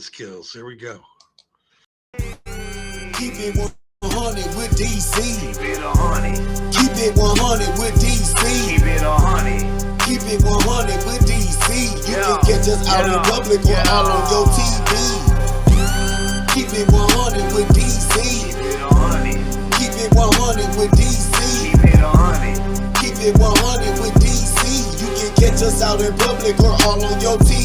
Skills. Here we go. Keep it 100 with DC. Keep it 100. Keep it 100 with DC. Keep it 100. Keep it 100 with DC. You can catch us out in public or all on your TV. Keep it 100 with DC. Keep it 100. Keep it 100 with DC. Keep it 100. Keep it 100 with DC. You can catch us out in public or all on your TV.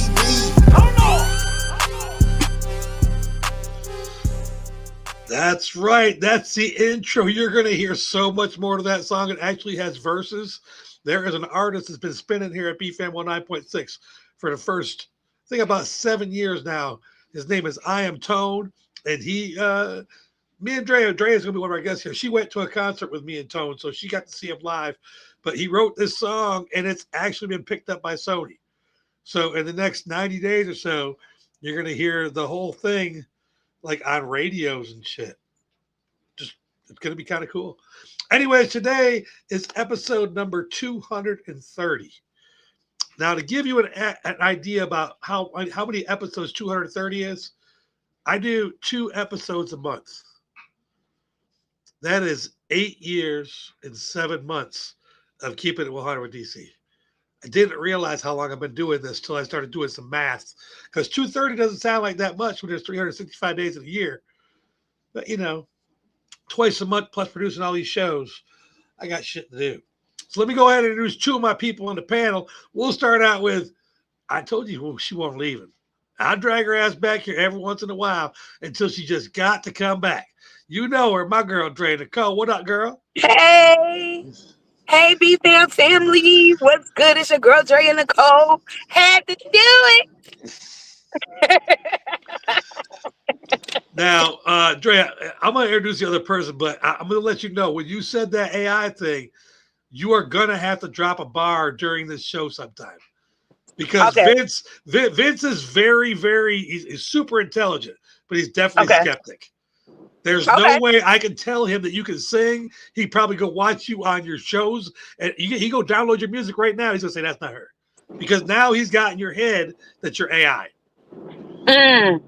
That's right. That's the intro. You're going to hear so much more to that song. It actually has verses. There is an artist that's been spinning here at BFAM 19.6 for the first, I think, about 7 years now. His name is I Am Tone. And me and Andrea is going to be one of our guests here. She went to a concert with me and Tone, so she got to see him live. But he wrote this song, and it's actually been picked up by Sony. So in the next 90 days or so, you're going to hear the whole thing like on radios and shit. Just, it's going to be kind of cool. Anyways, today is episode number 230. Now, to give you an idea about how many episodes 230 is, I do 2 episodes a month. That is 8 years and 7 months of Keeping It 100 with DC. I didn't realize how long I've been doing this till I started doing some math, because 230 doesn't sound like that much when there's 365 days in a year. But, you know, twice a month plus producing all these shows, I got shit to do. So let me go ahead and introduce 2 of my people on the panel. We'll start out with, I told you she wasn't leaving. I drag her ass back here every once in a while until she just got to come back. You know her, my girl, Andrea. Nicole. What up, girl? Hey. Hey, BFAM family. What's good? It's your girl, Andrea Nicole. Had to do it. Now, Andrea, I'm going to introduce the other person, but I'm going to let you know, when you said that AI thing, you are going to have to drop a bar during this show sometime. Because Okay. Vince is very, he's super intelligent, but he's definitely a skeptic. There's no way I can tell him that you can sing. He'd probably go watch you on your shows, and he go download your music right now. He's gonna say that's not her, because now he's got in your head that you're AI.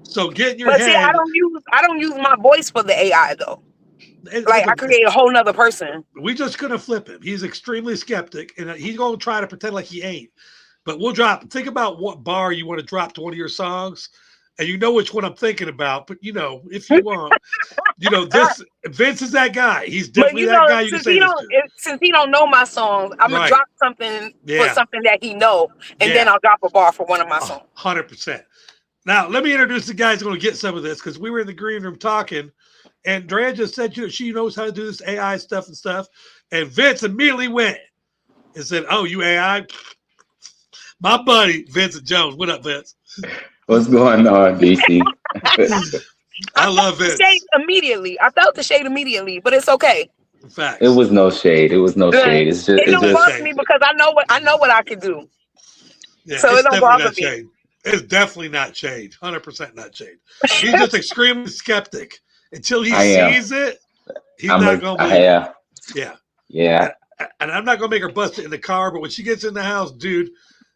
So get in your head. See, I don't use my voice for the AI though. I create a whole nother person. We just gonna flip him. He's extremely skeptic, and he's gonna try to pretend like he ain't. But we'll drop. Think about what bar you want to drop to one of your songs. And you know which one I'm thinking about, but you know, if you want, you know, this Vince is that guy. He's definitely that guy. You can say since he don't know my songs, I'm gonna drop something for something that he know, and then I'll drop a bar for one of my songs. 100%. Now, let me introduce the guys who are going to get some of this, because we were in the green room talking, and Andrea just said, you know, she knows how to do this AI stuff, and Vince immediately went and said, "Oh, you AI?" My buddy Vincent Jones. What up, Vince? What's going on, DC? I love it. I felt the shade immediately, but it's okay. In fact, it was no shade. It was no shade. It's just it don't bother me because I know what I can do. Yeah, so it don't bother me. Shade. It's definitely not shade. 100% not shade. He's just extremely skeptic. Until he sees it, he's not going to believe it. Yeah. And I'm not going to make her bust it in the car, but when she gets in the house, dude,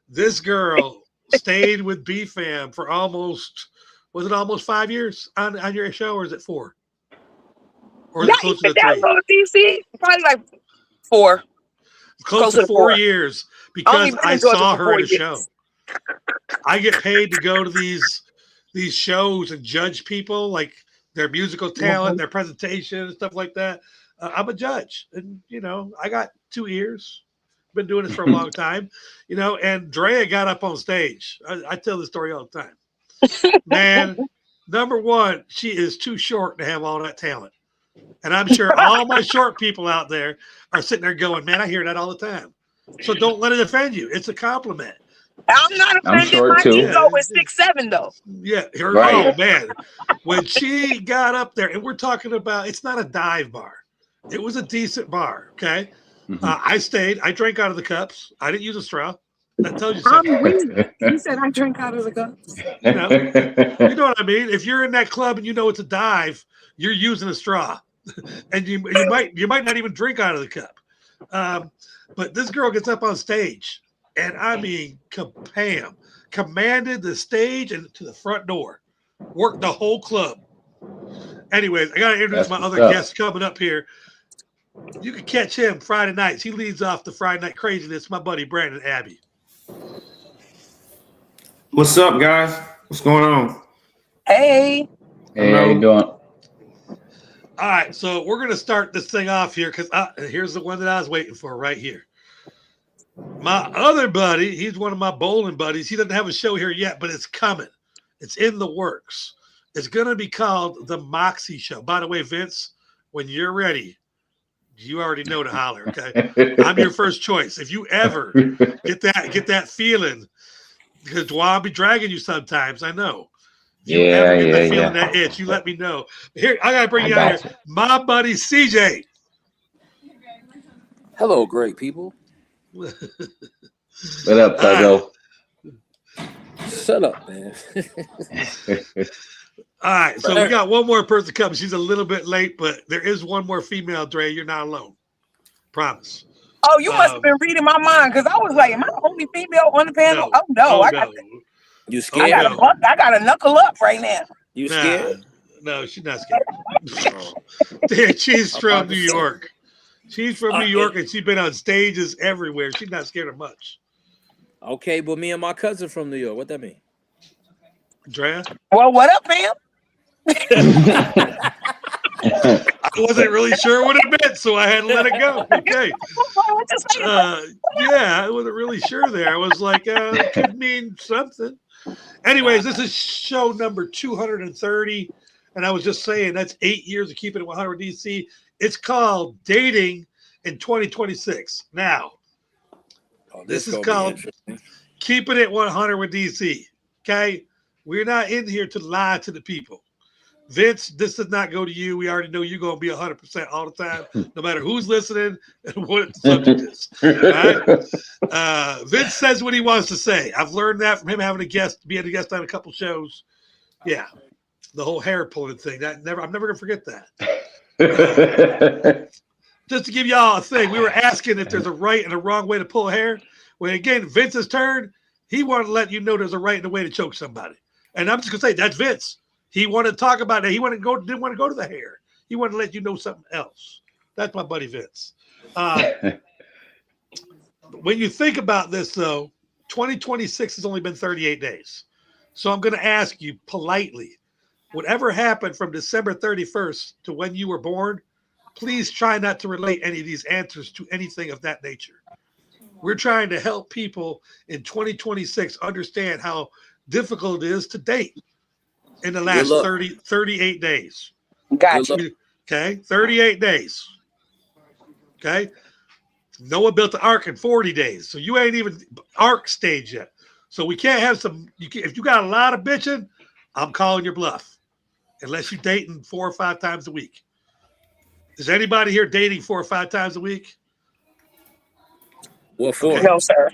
this girl stayed with BFAM for almost 5 years on your show, or is it 4? Or is it closer to 3? DC? Probably like 4. Close to 4 years, because I saw her at a show. I get paid to go to these shows and judge people, like their musical talent, their presentation, and stuff like that. I'm a judge, and you know, I got 2 ears. Been doing this for a long time, you know. And Drea got up on stage. I tell this story all the time. Man, number one, she is too short to have all that talent, and I'm sure all my short people out there are sitting there going, "Man, I hear that all the time." So don't let it offend you. It's a compliment. I'm not offended. My ego is 6'7" though. Yeah, oh man, when she got up there, and we're talking about, it's not a dive bar. It was a decent bar. Okay. I stayed. I drank out of the cups. I didn't use a straw. That tells you something. He said I drink out of the cups. You know what I mean? If you're in that club and you know it's a dive, you're using a straw, and you might not even drink out of the cup. But this girl gets up on stage, and I mean, kabam, commanded the stage and to the front door. Worked the whole club. Anyways, I got to introduce That's my what's other up. guest coming up here. You can catch him Friday nights. He leads off the Friday night craziness. My buddy Brandon Abbey. What's up, guys? What's going on? Hey. Hey, how you doing? All right, so we're gonna start this thing off here because here's the one that I was waiting for right here. My other buddy, he's one of my bowling buddies. He doesn't have a show here yet, but it's coming. It's in the works. It's gonna be called the Moxie Show. By the way, Vince, when you're ready, you already know to holler. Okay, I'm your first choice. If you ever get that feeling, because I'll be dragging you sometimes. I know. If you ever get that feeling, that itch, you let me know. Here, I gotta bring you out here. My buddy CJ. Hello, great people. What up, Cuzzo? Shut up, man. All right, so we got one more person coming. She's a little bit late, but there is one more female, Dre. You're not alone. Promise. Oh, you must have been reading my mind because I was like, am I the only female on the panel? No. I got you scared? I got to knuckle up right now. You scared? No, she's not scared. Dude, she's from New York. She's from New York, and she's been on stages everywhere. She's not scared of much. Okay, but me and my cousin from New York. What that mean? Andrea? Well, what up, fam? I wasn't really sure what it meant, so I had to let it go. Okay. Yeah, I wasn't really sure there. I was like, it could mean something. Anyways, this is show number 230. And I was just saying, that's 8 years of Keeping It 100 DC. It's called Dating in 2026. Now, this is called Keeping It 100 with DC. Okay? We're not in here to lie to the people. Vince, this does not go to you. We already know you're going to be 100% all the time, no matter who's listening and what the subject is. All right? Vince says what he wants to say. I've learned that from him having a guest, being a guest on a couple shows. Yeah, the whole hair pulling thing. I'm never going to forget that. Just to give y'all a thing, we were asking if there's a right and a wrong way to pull hair. When again, Vince's turn, he wanted to let you know there's a right and a way to choke somebody. And I'm just going to say, that's Vince. He wanted to talk about it. He didn't want to go to the hair. He wanted to let you know something else. That's my buddy Vince. When you think about this, though, 2026 has only been 38 days. So I'm going to ask you politely, whatever happened from December 31st to when you were born, please try not to relate any of these answers to anything of that nature. We're trying to help people in 2026 understand how difficult it is to date in the last 38 days. Gotcha. Okay, 38 days. Okay. Noah built the ark in 40 days. So you ain't even ark stage yet. So we can't have if you got a lot of bitching, I'm calling your bluff. Unless you're dating 4 or 5 times a week. Is anybody here dating 4 or 5 times a week? What for? Okay. No, sir.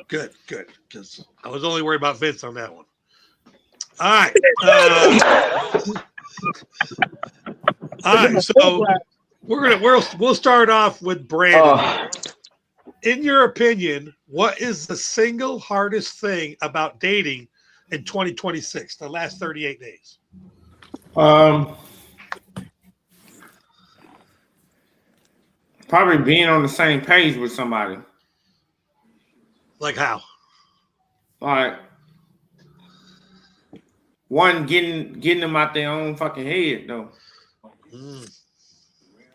Good. Because I was only worried about Vince on that one. All right. All right. So we'll start off with Brandon. In your opinion, what is the single hardest thing about dating in 2026, the last 38 days? Probably being on the same page with somebody. Like how? Like one getting them out their own fucking head though.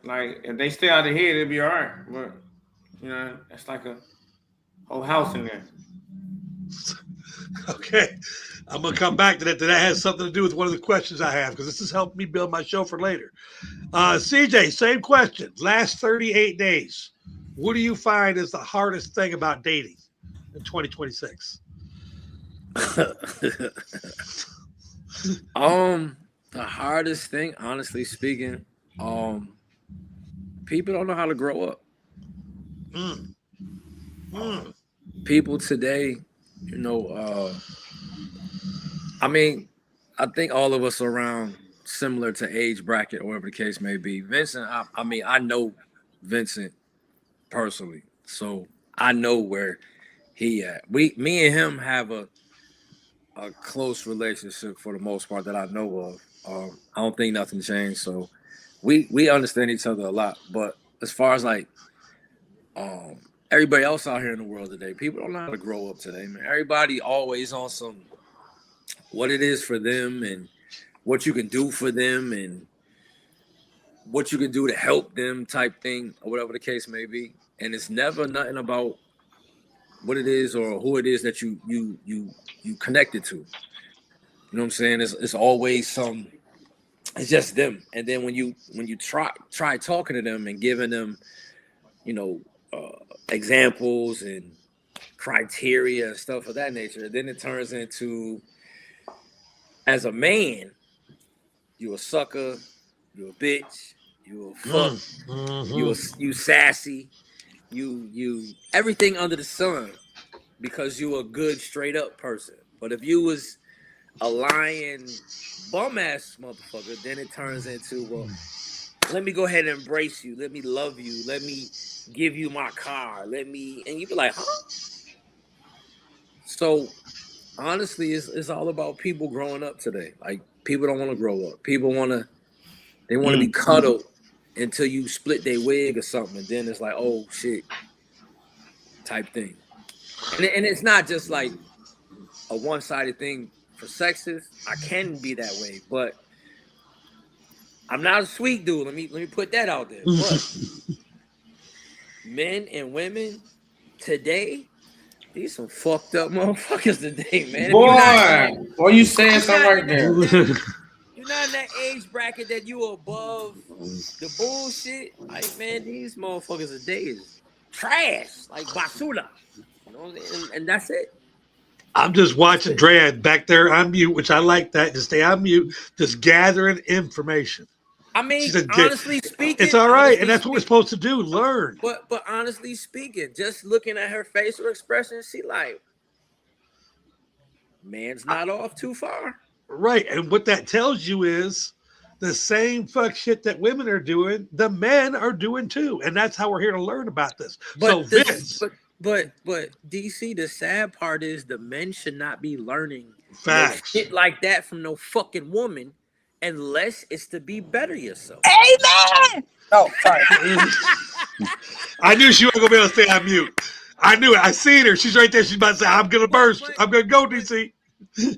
Like if they stay out of the head, it'll be all right. But that's like a whole house in there. Okay. I'm gonna come back to that. That has something to do with one of the questions I have because this has helped me build my show for later. CJ, same question. Last 38 days. What do you find is the hardest thing about dating in 2026? The hardest thing, honestly speaking, people don't know how to grow up. People today, I mean, I think all of us are around similar to age bracket or whatever the case may be. Vincent, I know Vincent personally, so I know where he at. Me and him have a close relationship for the most part that I know of. I don't think nothing changed. So we understand each other a lot. But as far as like everybody else out here in the world today, people don't know how to grow up today, man. Everybody always on some what it is for them and what you can do for them and what you can do to help them type thing or whatever the case may be. And it's never nothing about what it is or who it is that you connected to. You know what I'm saying? It's always some. It's just them. And then when you try talking to them and giving them, examples and criteria and stuff of that nature, then it turns into, as a man, you a sucker, you a bitch, you a fuck, you sassy. You everything under the sun because you a good straight up person. But if you was a lying bum ass motherfucker, then it turns into, well, let me go ahead and embrace you, let me love you, let me give you my car, and you be like, huh? So honestly, it's all about people growing up today. Like, people don't want to grow up. People want to be cuddled until you split their wig or something, and then it's like, oh shit, type thing. And it's not just like a one-sided thing for sexes. I can be that way, but I'm not a sweet dude. Let me put that out there. But men and women today, these some fucked up motherfuckers today, man. Boy, you saying something right there? You're not in that age bracket that you above the bullshit. Like, man, these motherfuckers today is trash, like basura. You know, and that's it. I'm just watching Andrea back there on mute, which I like that. Just stay on mute, just gathering information. I mean, honestly speaking, it's all right, and that's what we're supposed to do, learn. But honestly speaking, just looking at her facial expression, she like, man's not off too far. Right, and what that tells you is the same fuck shit that women are doing, the men are doing too, and that's how we're here to learn about this. But DC, the sad part is the men should not be learning facts shit like that from no fucking woman, unless it's to be better yourself. Amen. Oh, sorry. I knew she wasn't gonna be able to stay on mute. I knew it. I seen her. She's right there. She's about to say, "I'm gonna burst. I'm gonna go, DC."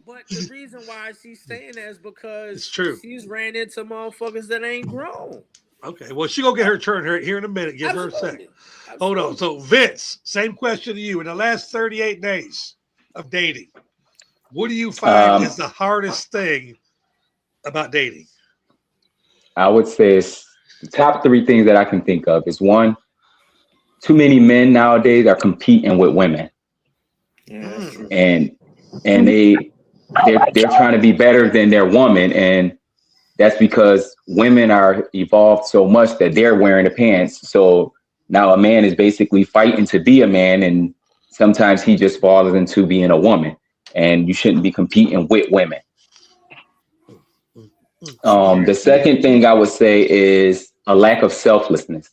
But the reason why she's saying that is because it's true. She's ran into motherfuckers that ain't grown. Okay, well, she gonna get her turn here in a minute. Give her a second. Hold on. So, Vince, same question to you. In the last 38 days of dating, what do you find is the hardest thing about dating? I would say it's the top 3 things that I can think of is, one, too many men nowadays are competing with women. Yeah, and they're trying to be better than their woman, and that's because women are evolved so much that they're wearing the pants. So now a man is basically fighting to be a man, and sometimes he just falls into being a woman, and you shouldn't be competing with women. The second thing I would say is a lack of selflessness.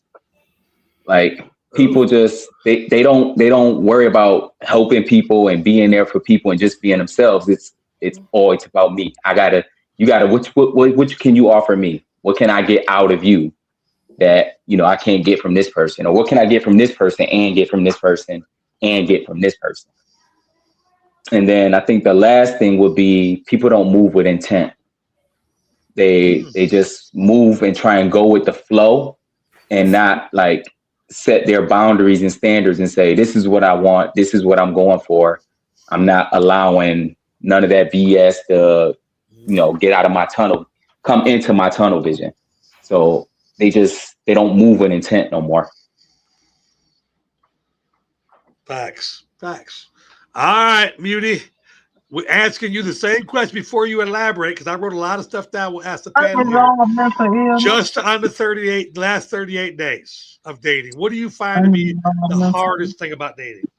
Like, people just they don't worry about helping people and being there for people and just being themselves. It's always about me. You gotta what can you offer me? What can I get out of you that I can't get from this person? Or what can I get from this person and get from this person and get from this person? And then I think the last thing would be, people don't move with intent. They just move and try and go with the flow and not like set their boundaries and standards and say, this is what I want. This is what I'm going for. I'm not allowing none of that BS to, get out of my tunnel, come into my tunnel vision. So they don't move with intent no more. Facts. All right, Muty. We're asking you the same question before you elaborate, because I wrote a lot of stuff down. We'll ask the panel here. Just on the last 38 days of dating, what do you find to be the hardest thing about dating?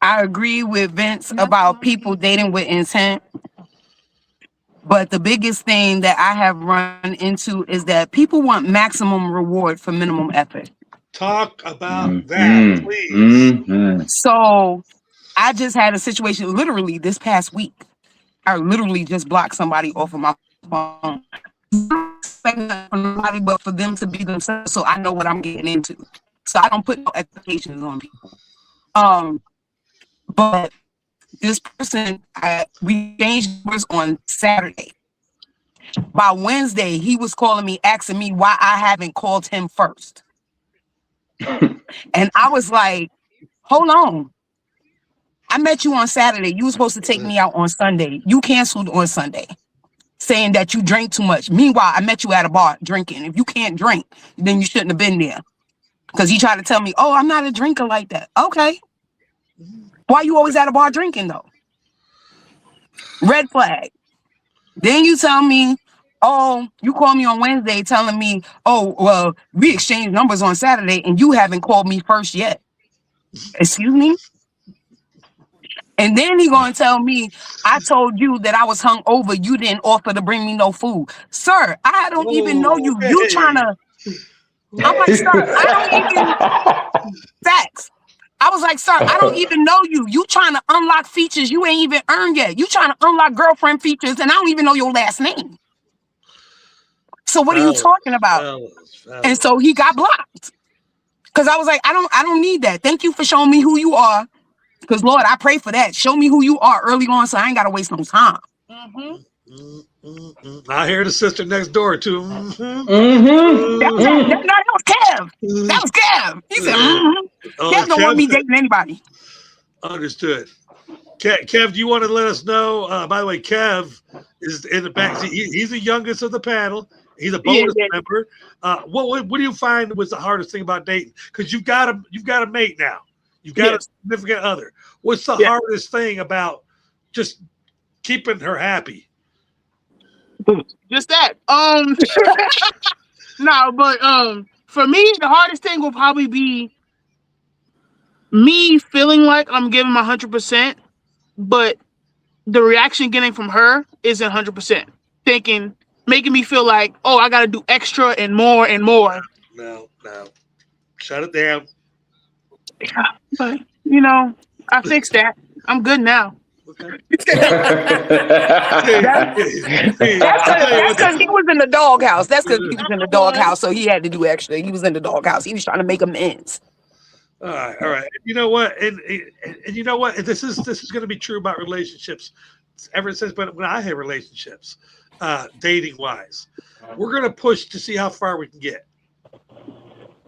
I agree with Vince about people dating with intent. But the biggest thing that I have run into is that people want maximum reward for minimum effort. Talk about that, please. So I just had a situation literally this past week. I literally just blocked somebody off of my phone. Not expecting nothing from nobody but for them to be themselves, so I know what I'm getting into. So I don't put no expectations on people. But this person, we changed numbers on Saturday. By Wednesday, he was calling me, asking me why I haven't called him first. And I was like, hold on. I met you on Saturday. You were supposed to take me out on Sunday. You canceled on Sunday, saying that you drank too much. Meanwhile, I met you at a bar drinking. If you can't drink, then you shouldn't have been there. Because he tried to tell me, oh, I'm not a drinker like that. Okay. Why you always at a bar drinking, though? Red flag. Then you tell me, oh, you called me on Wednesday telling me, oh, well, we exchanged numbers on Saturday and you haven't called me first yet. Excuse me? And then he gonna tell me, I told you that I was hungover. You didn't offer to bring me no food. Sir, I don't even know you. You trying to... I'm like, sir, I don't even... Facts. I was like, sir, I don't even know you. You trying to unlock features you ain't even earned yet. You trying to unlock girlfriend features and I don't even know your last name. So what are you talking about? And so he got blocked. Because I was like, I don't need that. Thank you for showing me who you are. Because Lord, I pray for that. Show me who you are early on so I ain't got to waste no time. I hear the sister next door too. That was Kev. That was Kev. He said, Kev don't want me dating anybody. Understood. Kev, do you want to let us know? By the way, Kev is in the back. He's the youngest of the panel. He's a bonus member. What do you find was the hardest thing about dating? Because you've got a mate now. You've got a significant other. What's the hardest thing about just keeping her happy? Just that. No, but for me, the hardest thing will probably be me feeling like I'm giving my 100%, but the reaction getting from her isn't 100%. Making me feel like, oh, I got to do extra and more and more. No. Shut it down. But, I fixed that. I'm good now. Okay. That's because he was in the doghouse. That's because he was in the doghouse, so he had to do extra. He was in the doghouse. He was trying to make amends. All right. You know what? And you know what? This is going to be true about relationships ever since. But when I have relationships, dating wise, we're going to push to see how far we can get.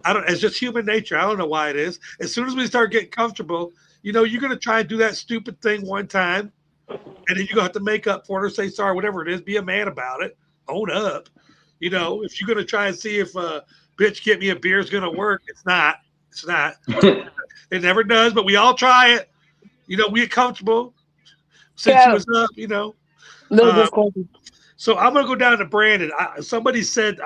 It's just human nature. I don't know why it is. As soon as we start getting comfortable, you're going to try and do that stupid thing one time, and then you're going to have to make up for it or say sorry, whatever it is. Be a man about it. Own up. If you're going to try and see if bitch get me a beer is going to work, it's not. It's not. It never does, but we all try it. We get comfortable. Since you was up, So I'm going to go down to Brandon. Somebody said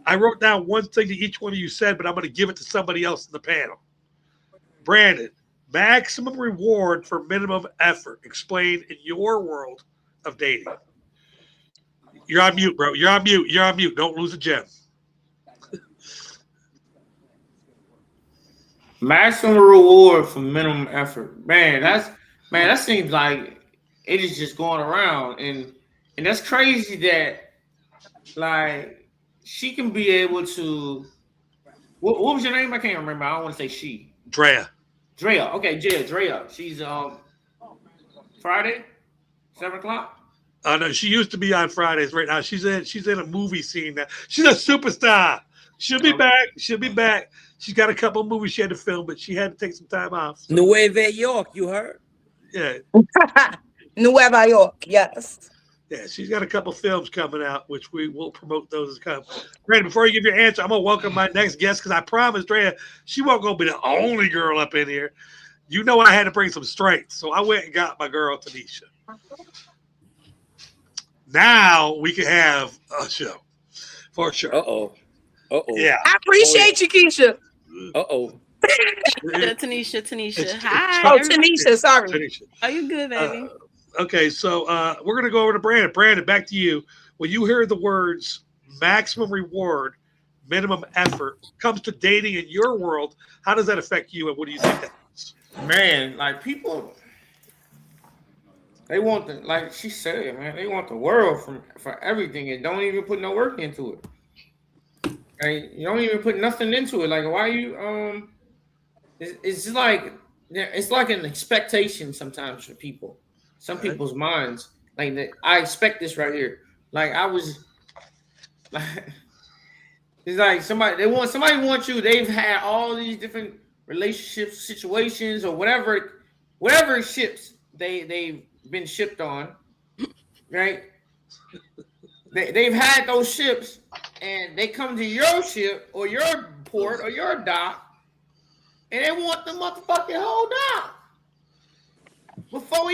I wrote down one thing that each one of you said, but I'm going to give it to somebody else in the panel. Brandon, maximum reward for minimum effort. Explain in your world of dating. You're on mute, bro. You're on mute. Don't lose a gem. Maximum reward for minimum effort. Man, that seems like it is just going around, and that's crazy that like she can be able to. What was your name? I can't remember. I don't want to say she. Drea. Okay, Drea. She's Friday, 7:00. No, she used to be on Fridays. Right now, she's in a movie scene now. She's a superstar. She'll be back. She's got a couple of movies she had to film, but she had to take some time off. So. Nueva York, you heard? Yeah. Nueva York, yes. Yeah, she's got a couple films coming out, which we will promote those as come. Brandon, before you give your answer, I'm gonna welcome my next guest because I promised Drea she wasn't gonna be the only girl up in here. I had to bring some strength, so I went and got my girl Taneesha. Now we can have a show for sure. Uh-oh. Yeah. I appreciate you, Keisha. Taneesha. Hi. Oh, Taneesha, sorry. Taneesha. Are you good, baby? Okay, so we're going to go over to Brandon. Brandon, back to you. When you hear the words maximum reward, minimum effort, comes to dating in your world, how does that affect you, and what do you think that means? Man, like people, they want the like she said, man, they want the world for everything and don't even put no work into it. Like you don't even put nothing into it. Like why you it's just like it's like an expectation sometimes for people. Some Right. people's minds like that. I expect this right here. Like I was like it's like somebody wants you. They've had all these different relationships, situations, or whatever ships they've been shipped on, right? They've had those ships, and they come to your ship or your port or your dock, and they want the motherfucking whole dock before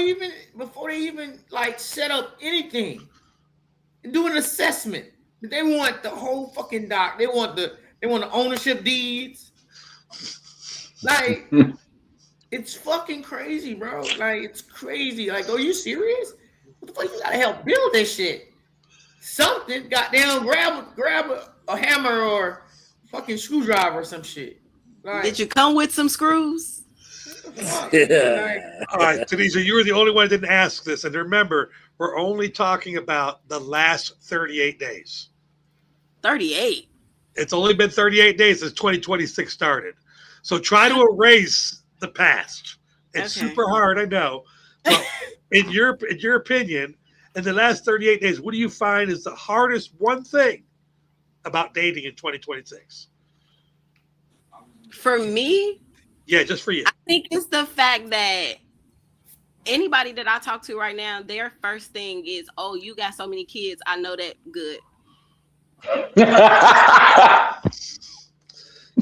they even like set up anything, do an assessment. They want the whole fucking dock. They want the ownership deeds. Like it's fucking crazy, bro. Like it's crazy. Like, are you serious? What the fuck? You gotta help build this shit. Something, goddamn, grab a hammer or fucking screwdriver or some shit. Like, Did you come with some screws? Yeah. All right, Taneesha, you were the only one that didn't ask this. And remember, we're only talking about the last 38 days. 38. It's only been 38 days since 2026 started. So try to erase the past. It's Okay. super hard, I know. But in your opinion, in the last 38 days, what do you find is the hardest one thing about dating in 2026? For me, Yeah, just for you. I think it's the fact that anybody that I talk to right now, their first thing is, "Oh, you got so many kids. I know that good."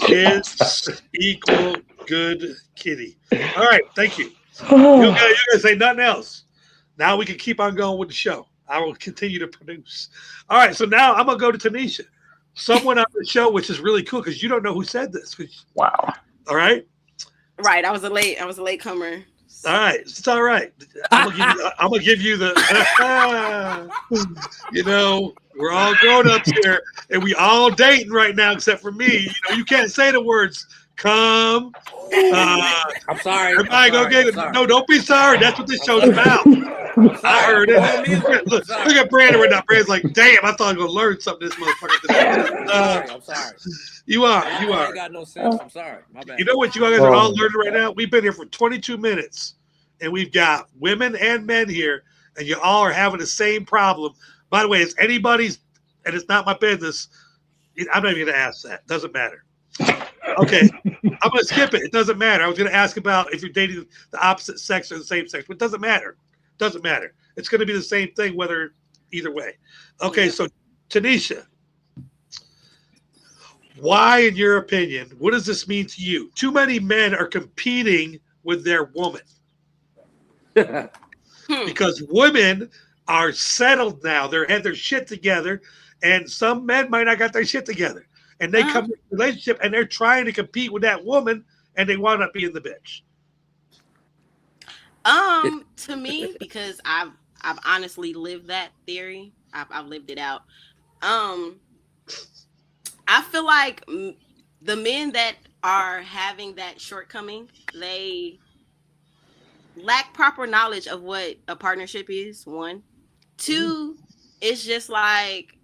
Kids equal good kitty. All right, thank you. You guys say nothing else. Now we can keep on going with the show. I will continue to produce. All right, so now I'm gonna go to Taneesha, someone on the show, which is really cool because you don't know who said this. Wow. All right, Right. I was a late comer. all right, it's all right. I'm gonna give you the. You know, we're all grown ups here, and we all dating right now, except for me. You know, you can't say the words "come." I'm sorry. Everybody go get it. No, don't be sorry. That's what this show's about. I heard it. Look at Brandon right now. Brandon's like, damn, I thought I was going to learn something this motherfucker today. I'm sorry. You are. I ain't got no sense. I'm sorry. My bad. You know what you guys are all learning right now? We've been here for 22 minutes, and we've got women and men here, and you all are having the same problem. By the way, it's anybody's, and it's not my business. I'm not even going to ask that. Doesn't matter. Okay, I'm going to skip it. It doesn't matter. I was going to ask about if you're dating the opposite sex or the same sex, but it doesn't matter. Doesn't matter. It's going to be the same thing whether either way. Okay, so Taneesha, why, in your opinion, what does this mean to you? Too many men are competing with their woman because women are settled now. They had their shit together, and some men might not got their shit together. And they come to a relationship and they're trying to compete with that woman and they wind up being the bitch. To me, because I've honestly lived that theory. I've lived it out. I feel like the men that are having that shortcoming, they lack proper knowledge of what a partnership is. One, two, it's just like,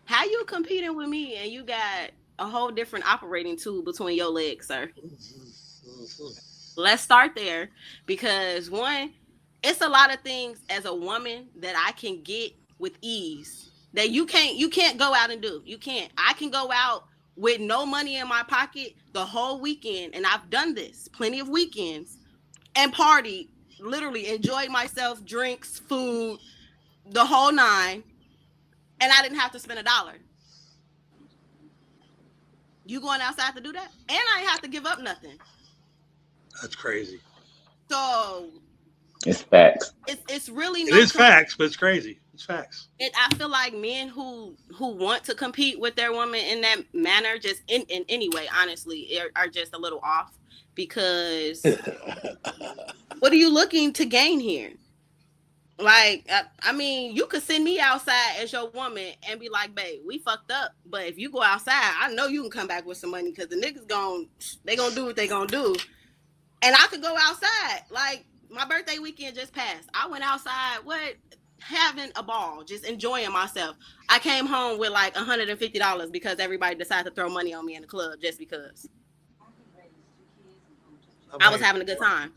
how you competing with me and you got a whole different operating tool between your legs, sir? Let's start there, because one, it's a lot of things as a woman that I can get with ease that you can't go out and do. You can't. I can go out with no money in my pocket the whole weekend, and I've done this plenty of weekends, and party, literally enjoyed myself, drinks, food, the whole nine. And I didn't have to spend $1. You going outside to do that? And I ain't have to give up nothing. That's crazy. So it's facts. It's really it is facts, but it's crazy. It's facts. I feel like men who want to compete with their woman in that manner, just in any way, honestly, are just a little off, because what are you looking to gain here? Like, I mean, you could send me outside as your woman and be like, babe, we fucked up. But if you go outside, I know you can come back with some money, because the niggas they gonna do what they gonna do. And I could go outside. Like my birthday weekend just passed. I went outside, having a ball, just enjoying myself. I came home with like $150 because everybody decided to throw money on me in the club just because. I was having a good time.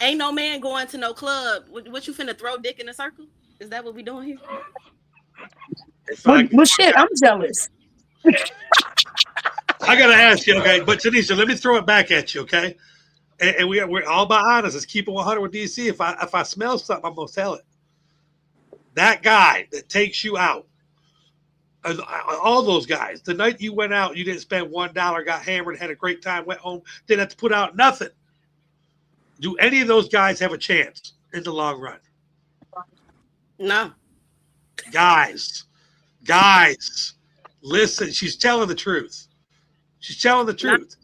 Ain't no man going to no club. What you finna throw dick in a circle? Is that what we doing here? Well, shit, I'm jealous. I gotta ask you, okay? But Taneesha, let me throw it back at you, okay? And we're all about honest. Let's keep it 100 with DC. If I smell something, I'm gonna tell it. That guy that takes you out, all those guys. The night you went out, you didn't spend $1, got hammered, had a great time, went home, didn't have to put out nothing. Do any of those guys have a chance in the long run? No. Guys, listen. She's telling the truth. She's telling the truth.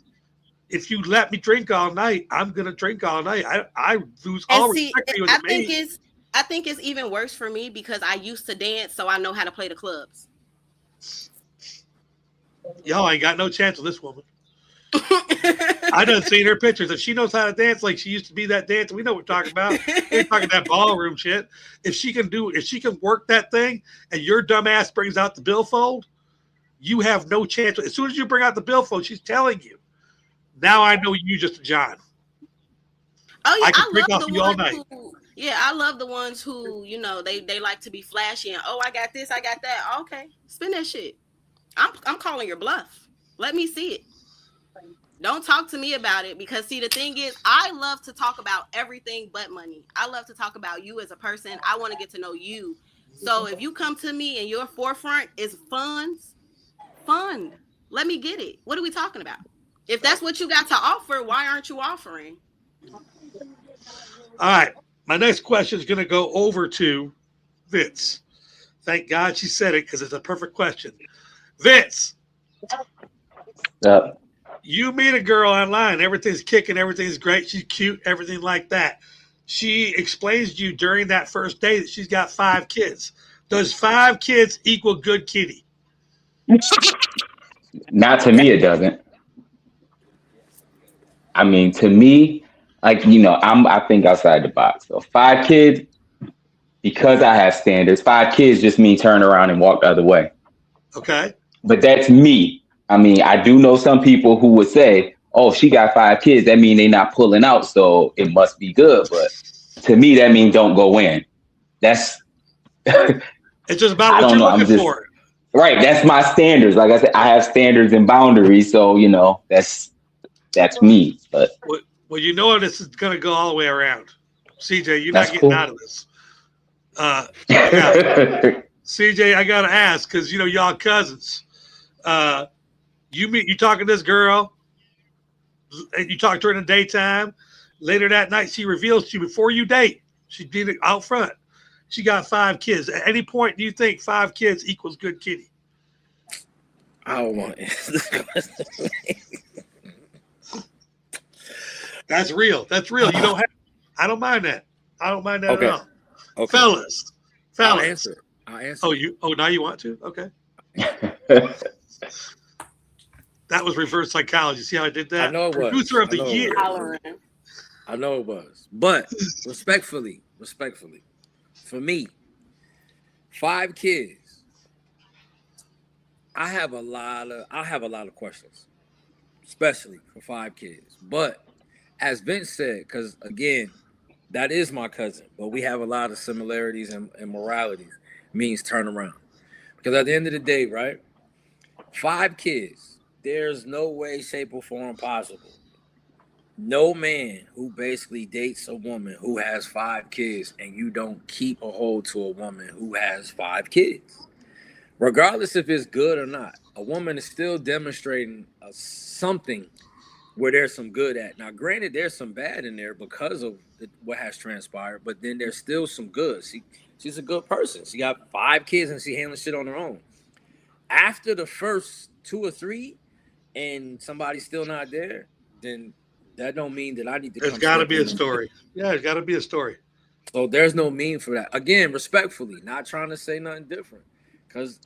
If you let me drink all night, I'm gonna drink all night. I lose all respect for you as a man. I think it's even worse for me because I used to dance, so I know how to play the clubs. Y'all ain't got no chance with this woman. I done seen her pictures. If she knows how to dance like she used to be that dancer, we know what we're talking about. We're talking that ballroom shit. If she can work that thing and your dumb ass brings out the billfold, you have no chance. As soon as you bring out the billfold, she's telling you, now I know you just a John. Oh yeah, I can drink off you all night. I love the ones who, they like to be flashy and I got this, I got that. Okay, spin that shit. I'm calling your bluff. Let me see it. Don't talk to me about it because see, the thing is, I love to talk about everything but money. I love to talk about you as a person. I want to get to know you. So if you come to me and your forefront is fun, let me get it. What are we talking about? If that's what you got to offer, why aren't you offering? All right. My next question is going to go over to Vince. Thank God she said it because it's a perfect question. Vince. You meet a girl online. Everything's kicking. Everything's great. She's cute. Everything like that. She explains to you during that first day that she's got 5 kids. Does 5 kids equal good kitty? Not to me, it doesn't. I mean, to me, I think outside the box. So 5 kids, because I have standards, 5 kids just mean turn around and walk the other way. Okay. But that's me. I mean, I do know some people who would say, oh, she got 5 kids. That means they're not pulling out, so it must be good. But to me, that means don't go in. That's it's just about what you're looking for. Right. That's my standards. Like I said, I have standards and boundaries. So, that's me. But well, this is going to go all the way around. CJ, you're not getting out of this. CJ, I got to ask because, y'all cousins. You talking to this girl, and you talk to her in the daytime. Later that night, she reveals to you before you date. She did it out front. She got 5 kids. At any point, do you think 5 kids equals good kitty? I don't want to answer this question. That's real. That's real. You don't have. I don't mind that. I don't mind that at all. Okay. Fellas. I'll answer. Now you want to? Okay. That was reverse psychology. See how I did that? I know it was. Producer of the year. I know it was. But respectfully, for me, 5 kids, I have a lot of questions, especially for 5 kids. But as Vince said, because again, that is my cousin, but we have a lot of similarities and moralities, means turn around. Because at the end of the day, right, 5 kids, there's no way, shape, or form possible. No man who basically dates a woman who has 5 kids and you don't keep a hold to a woman who has 5 kids. Regardless if it's good or not, a woman is still demonstrating something where there's some good at. Now, granted, there's some bad in there because of what has transpired, but then there's still some good. She's a good person. She got 5 kids and she handling shit on her own. After the first 2 or 3 and somebody's still not there, then that don't mean that I need to. There's got to be a story. Yeah, there's got to be a story. So there's no mean for that. Again, respectfully, not trying to say nothing different, because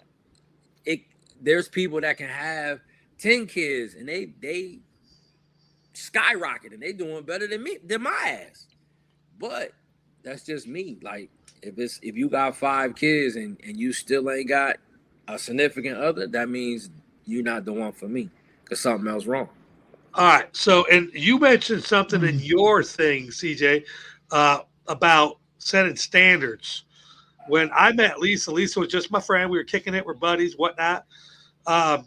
there's people that can have 10 kids and they skyrocketing. They doing better than me, than my ass. But that's just me. Like if you got 5 kids and you still ain't got a significant other, that means you're not the one for me because something else wrong. All right. So, and you mentioned something in your thing, CJ, about setting standards. When I met Lisa was just my friend. We were kicking it. We're buddies, whatnot. Um,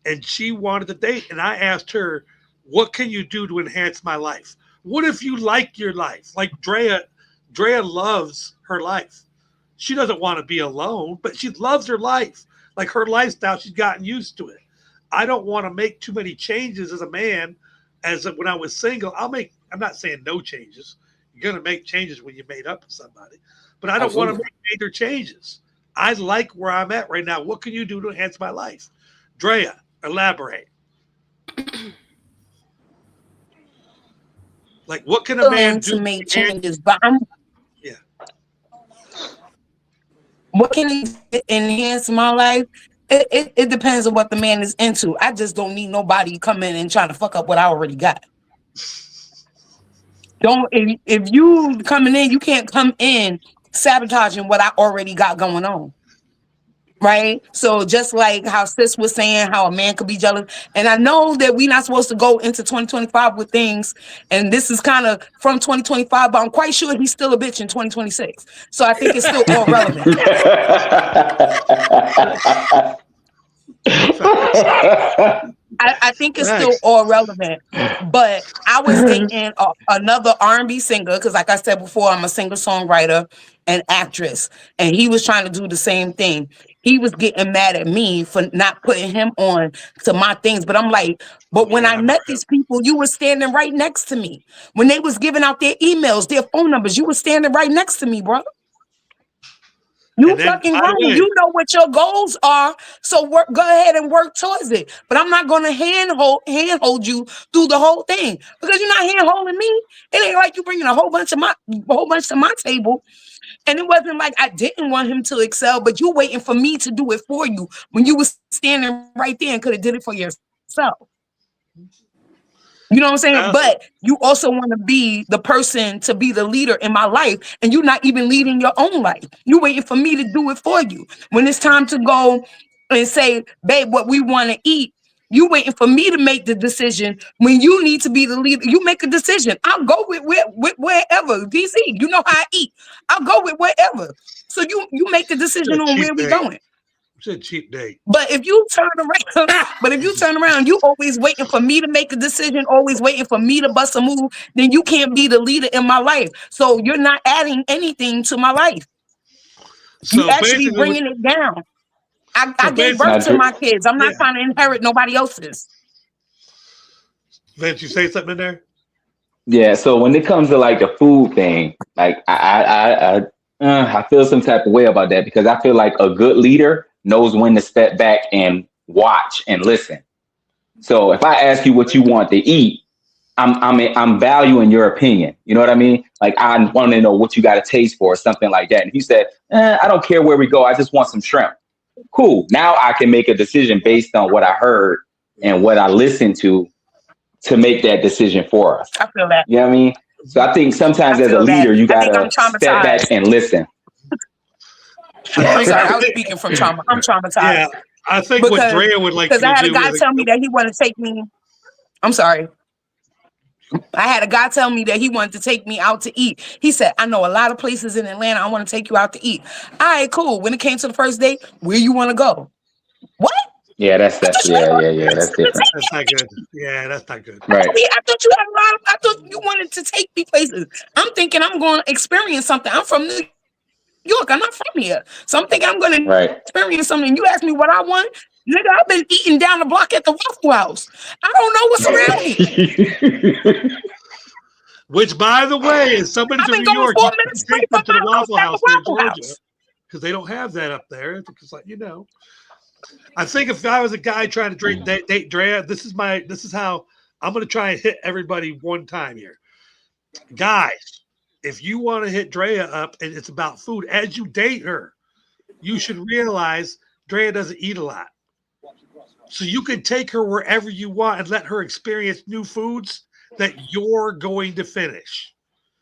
and she wanted to date. And I asked her, what can you do to enhance my life? What if you like your life? Like Drea loves her life. She doesn't want to be alone, but she loves her life. Like her lifestyle, she's gotten used to it. I don't want to make too many changes as a man. As when I was single, I'm not saying no changes. You're going to make changes when you made up with somebody, but I don't want to make major changes. I like where I'm at right now. What can you do to enhance my life? Drea, elaborate. Like, what can a man do to make changes? But yeah. What can enhance my life? It depends on what the man is into. I just don't need nobody come in and trying to fuck up what I already got. Don't if you coming in, you can't come in sabotaging what I already got going on. Right? So just like how sis was saying, how a man could be jealous. And I know that we're not supposed to go into 2025 with things. And this is kind of from 2025, but I'm quite sure he's still a bitch in 2026. So I think it's still all relevant. I think it's still all relevant, but I was dating another R&B singer because, like I said before, I'm a singer-songwriter and actress, and he was trying to do the same thing. He was getting mad at me for not putting him on to my things, but I'm like, but when I met these people, you were standing right next to me. When they was giving out their emails, their phone numbers, you were standing right next to me, bro. You fucking grown. You know what your goals are. So go ahead and work towards it. But I'm not gonna handhold you through the whole thing because you're not handholding me. It ain't like you bringing a whole bunch to my table. And it wasn't like I didn't want him to excel, but you waiting for me to do it for you when you was standing right there and could have did it for yourself. You know what I'm saying? But you also want to be the person to be the leader in my life, and you're not even leading your own life. You're waiting for me to do it for you. When it's time to go and say, babe, what we want to eat, you waiting for me to make the decision. When you need to be the leader, you make a decision. I'll go with wherever. DC, you know how I eat. I'll go with wherever. So you make the decision on where we're going. It's a cheap date. But if you turn around, you always waiting for me to make a decision, always waiting for me to bust a move, then you can't be the leader in my life. So you're not adding anything to my life. So you actually bringing it down. I gave birth to my kids. I'm not trying to inherit nobody else's. Vince, you say something in there? Yeah. So when it comes to like the food thing, like I feel some type of way about that because I feel like a good leader knows when to step back and watch and listen. So if I ask you what you want to eat, I'm valuing your opinion. You know what I mean? Like I want to know what you got a taste for or something like that. And if you said, I don't care where we go, I just want some shrimp. Cool. Now I can make a decision based on what I heard and what I listened to make that decision for us. I feel that. You know what I mean? So I think sometimes as a leader, you gotta step back and listen. I'm sorry, I was speaking from trauma. I'm traumatized. Yeah, I think what Drea would like to do. Because I had a guy tell me that he wanted to take me. I'm sorry. I had a guy tell me that he wanted to take me out to eat. He said, I know a lot of places in Atlanta. I want to take you out to eat. All right, cool. When it came to the first date, where you want to go? What? Yeah, that's That's different. That's not good. Yeah, that's not good. Right. I thought you had a lot. I thought you wanted to take me places. I'm thinking I'm going to experience something. I'm from New York. I'm not from here. So I'm thinking I'm going to experience something. You ask me what I want. Nigga, I've been eating down the block at the Waffle House. I don't know what's around here. Which, by the way, is somebody from New York, you can take them to the Waffle House in Georgia because they don't have that up there. Because, like, you know, I think if I was a guy trying to date Drea, this is how I'm going to try and hit everybody one time here. Guys, if you want to hit Drea up and it's about food, as you date her, you should realize Drea doesn't eat a lot. So you can take her wherever you want and let her experience new foods that you're going to finish.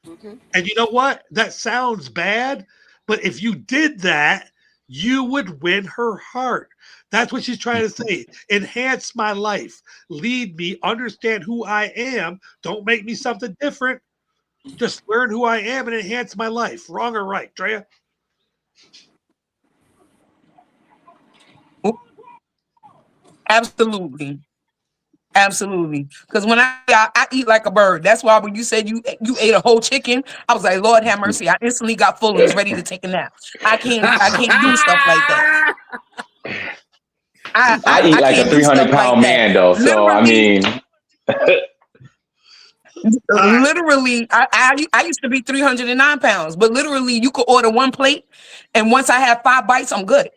Mm-hmm. And you know what? That sounds bad, but if you did that, you would win her heart. That's what she's trying to say. Enhance my life. Lead me. Understand who I am. Don't make me something different. Just learn who I am and enhance my life. Wrong or right, Drea? Absolutely. Absolutely. Because when I eat like a bird. That's why when you said you ate a whole chicken, I was like, Lord have mercy. I instantly got full and was ready to take a nap. I can't do stuff like that. I eat I like a can't do stuff 300-pound like that. man, though. So I Literally, mean, literally, I used to be 309 pounds, but literally you could order one plate, and once I have 5 bites, I'm good.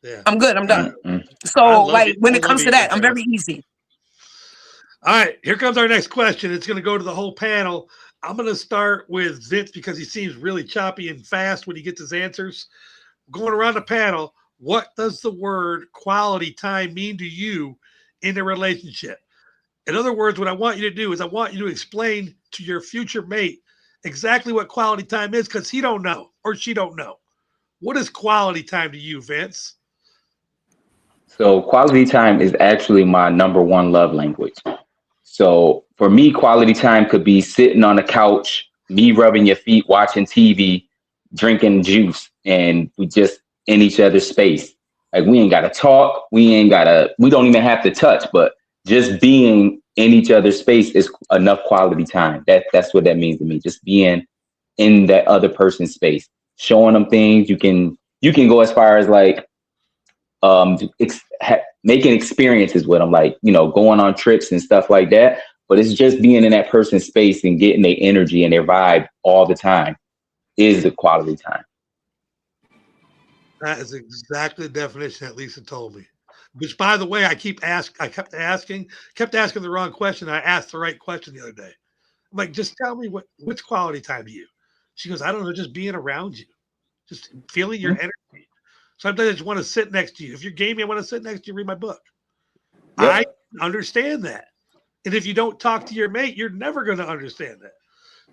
Yeah. I'm good. I'm done. mm-mm. So I when it love comes to eating that, with I'm Drea. very easy. All right, here comes our next question. It's going to go to the whole panel. I'm going to start with Vince because he seems really choppy and fast when he gets his answers. Going around the panel, what does the word quality time mean to you in a relationship? In other words, what I want you to do is I want you to explain to your future mate exactly what quality time is because he don't know or she don't know. What is quality time to you, Vince? So quality time is actually my number one love language. So for me, quality time could be sitting on the couch, me rubbing your feet, watching TV, drinking juice, and we just in each other's space. Like we ain't gotta talk, we don't even have to touch, but just being in each other's space is enough quality time. That's what that means to me. Just being in that other person's space, showing them things. You can go as far as like making experiences with them, like, going on trips and stuff like that. But it's just being in that person's space and getting their energy and their vibe all the time is the quality time. That is exactly the definition that Lisa told me. Which, by the way, I kept asking the wrong question. I asked the right question the other day. I'm like, just tell me what's quality time to you. She goes, I don't know, just being around you, just feeling your energy. Sometimes I just want to sit next to you. If you're gaming, I want to sit next to you, read my book. Yep. I understand that. And if you don't talk to your mate, you're never going to understand that.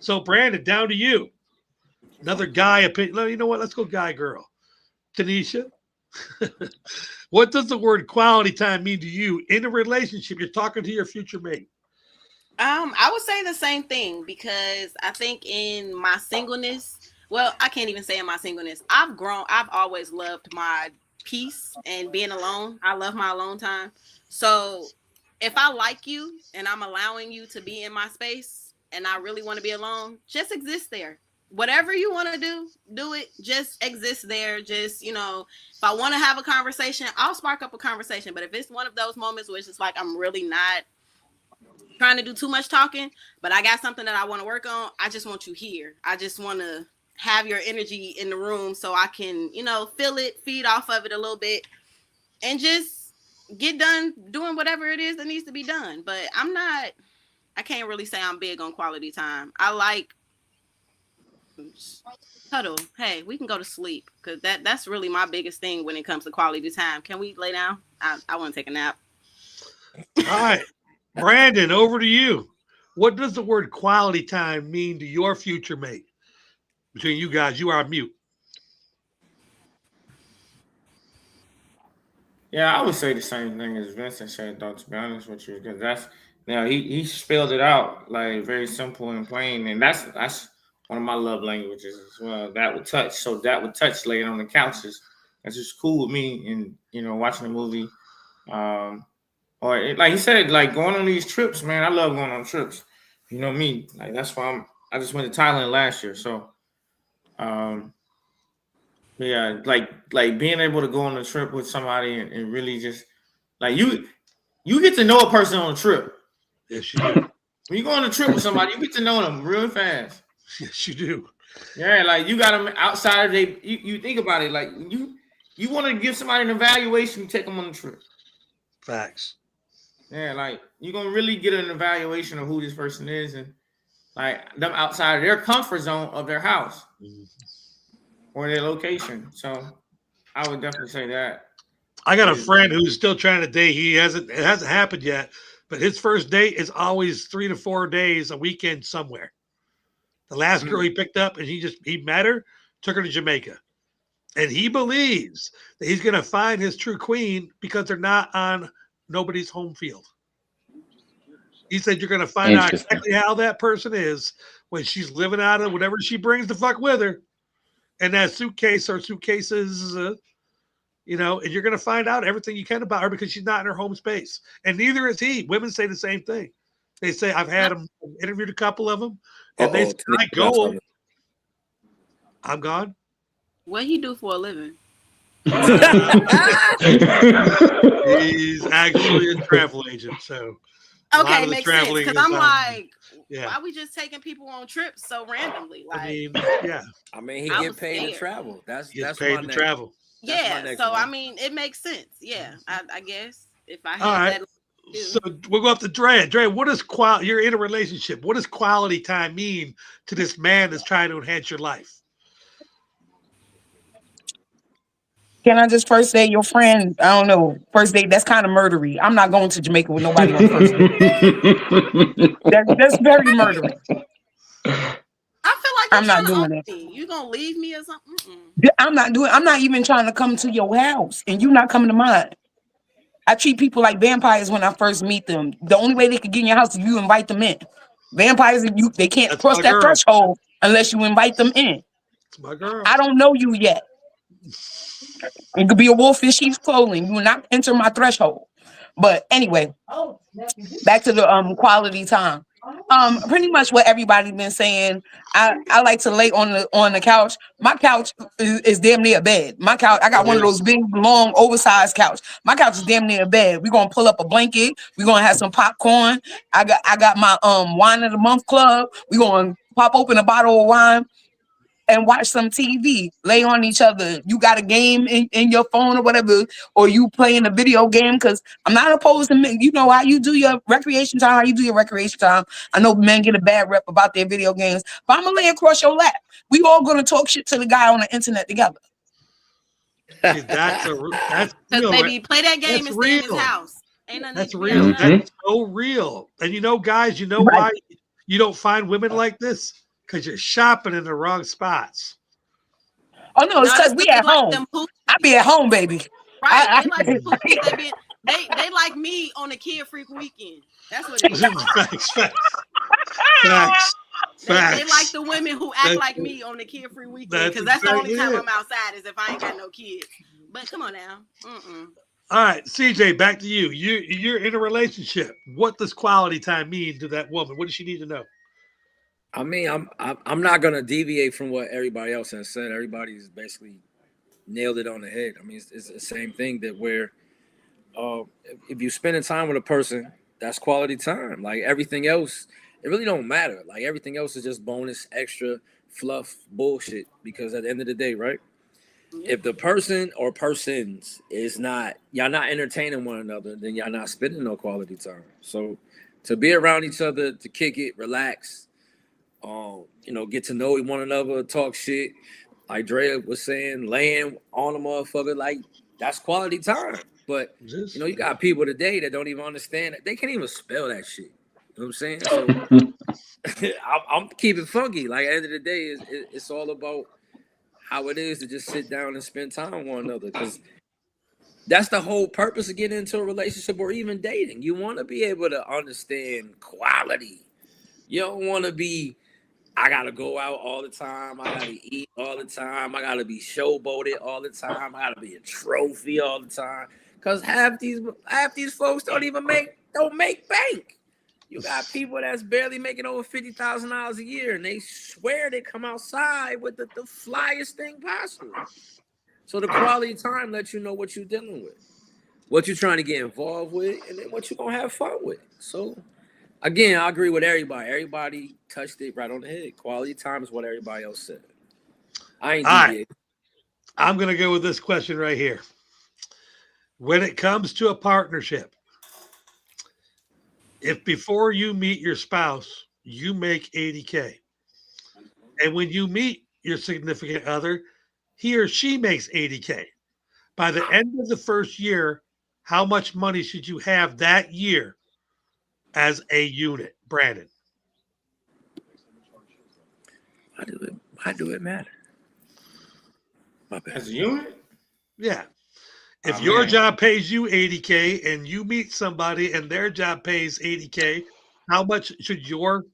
So, Brandon, down to you. Another guy opinion. No, you know what? Let's go guy girl. Taneesha, what does the word quality time mean to you in a relationship? You're talking to your future mate. I would say the same thing because I think in my singleness, well, I can't even say in my singleness, I've always loved my peace and being alone. I love my alone time. So if I like you and I'm allowing you to be in my space and I really want to be alone, just exist there. Whatever you want to do it. Just exist there. Just, if I want to have a conversation, I'll spark up a conversation. But if it's one of those moments where it's just like I'm really not trying to do too much talking, but I got something that I want to work on, I just want you here. I just want to have your energy in the room so I can, feel it, feed off of it a little bit, and just get done doing whatever it is that needs to be done. But I can't really say I'm big on quality time. I like huddle. Hey, we can go to sleep because that's really my biggest thing when it comes to quality time. Can we lay down? I want to take a nap. All right. Brandon, over to you. What does the word quality time mean to your future mate? Between you guys, you are mute. Yeah, I would say the same thing as Vincent said, though, to be honest with you, because he spelled it out like very simple and plain, and that's one of my love languages as well. That would touch. So that would touch laying on the couches. That's just cool with me, and watching a movie. Or like he said, like going on these trips, man. I love going on trips. You know me, like that's why I just went to Thailand last year. So, yeah, like being able to go on a trip with somebody and really just like you get to know a person on a trip. Yes, you do. When you go on a trip with somebody, you get to know them real fast. Yes, you do. Yeah, like you got them outside of you think about it, like you want to give somebody an evaluation, you take them on a trip. Facts. Yeah, like you're gonna really get an evaluation of who this person is and like them outside of their comfort zone of their house or their location. So I would definitely say that. I got a friend who's still trying to date. It hasn't happened yet, But his first date is always 3 to 4 days, a weekend somewhere. The last girl he picked up, and he met her, took her to Jamaica. And he believes that he's going to find his true queen because they're not on nobody's home field. He said you're going to find out exactly how that person is when she's living out of whatever she brings the fuck with her in that suitcase or suitcases, and you're going to find out everything you can about her because she's not in her home space. And neither is he. Women say the same thing. They say, I've had them, interviewed a couple of them, and they say, I go, I'm gone. What he do for a living? He's actually a travel agent, so okay, makes sense. Because I'm like, yeah. Why are we just taking people on trips so randomly? Like, he get paid to travel. That's paid to travel. Yeah, so I mean, it makes sense. Yeah, I guess if I had that. So we'll go up to Drea. Drea, what is you're in a relationship. What does quality time mean to this man that's trying to enhance your life? Can I just first say your friend, I don't know, first date, that's kind of murdery. I'm not going to Jamaica with nobody on first date. That's very murdery. I feel like I'm not doing it. You gonna leave me or something? I'm not even trying to come to your house and you not coming to mine. I treat people like vampires when I first meet them. The only way they can get in your house is you invite them in. Vampires, they can't cross that threshold unless you invite them in. It's my girl. I don't know you yet. It could be a wolf in sheep's clothing. You will not enter my threshold. But anyway, back to the quality time. Pretty much what everybody's been saying. I like to lay on the couch. My couch is damn near a bed. My couch, I got one of those big, long, oversized couch. My couch is damn near a bed. We're gonna pull up a blanket. We're gonna have some popcorn. I got my wine of the month club. We're gonna pop open a bottle of wine and watch some TV, lay on each other. You got a game in your phone or whatever, or you playing a video game, because I'm not opposed to, how you do your recreation time, I know men get a bad rep about their video games, but I'm going to lay across your lap. We all going to talk shit to the guy on the internet together. That's real. Baby, play that game and stay in his house. Ain't nothing. That's real. Mm-hmm. That's so real. And guys, why you don't find women like this? Because you're shopping in the wrong spots. Oh no, it's because we at home. I be at home, baby. Right? They like me on a Kid Freak weekend. That's what it is. Facts. They like the women who act like me on the Kid Freak weekend, because that's the only time I'm outside is if I ain't got no kids. But come on now. All right, CJ, back to you. You're in a relationship. What does quality time mean to that woman? What does she need to know? I mean, I'm not gonna deviate from what everybody else has said. Everybody's basically nailed it on the head. I mean, it's the same thing that where if you're spending time with a person, that's quality time. Like everything else, it really don't matter. Like everything else is just bonus, extra, fluff, bullshit. Because at the end of the day, right? If the person or persons is y'all not entertaining one another, then y'all not spending no quality time. So to be around each other, to kick it, relax. Get to know one another, talk shit. Like Andrea was saying, laying on a motherfucker, like that's quality time. But you got people today that don't even understand it. They can't even spell that shit. You know what I'm saying? So I'm keeping funky. Like at the end of the day, it's all about how it is to just sit down and spend time with one another. Because that's the whole purpose of getting into a relationship or even dating. You want to be able to understand quality. You don't want to be, I got to go out all the time. I got to eat all the time. I got to be showboated all the time. I got to be a trophy all the time. Because half these folks don't make bank. You got people that's barely making over $50,000 a year, and they swear they come outside with the flyest thing possible. So the quality time lets you know what you're dealing with, what you're trying to get involved with, and then what you're going to have fun with. So again, I agree with everybody. Everybody touched it right on the head. Quality time is what everybody else said. I ain't deviating. I'm going to go with this question right here. When it comes to a partnership, if before you meet your spouse, you make $80K, and when you meet your significant other, he or she makes $80K, by the end of the first year, how much money should you have that year as a unit, Brandon? Why do it matter? My bad. As a unit? Yeah. If Oh, your man. job pays you 80K and you meet somebody and their job pays 80K, how much should your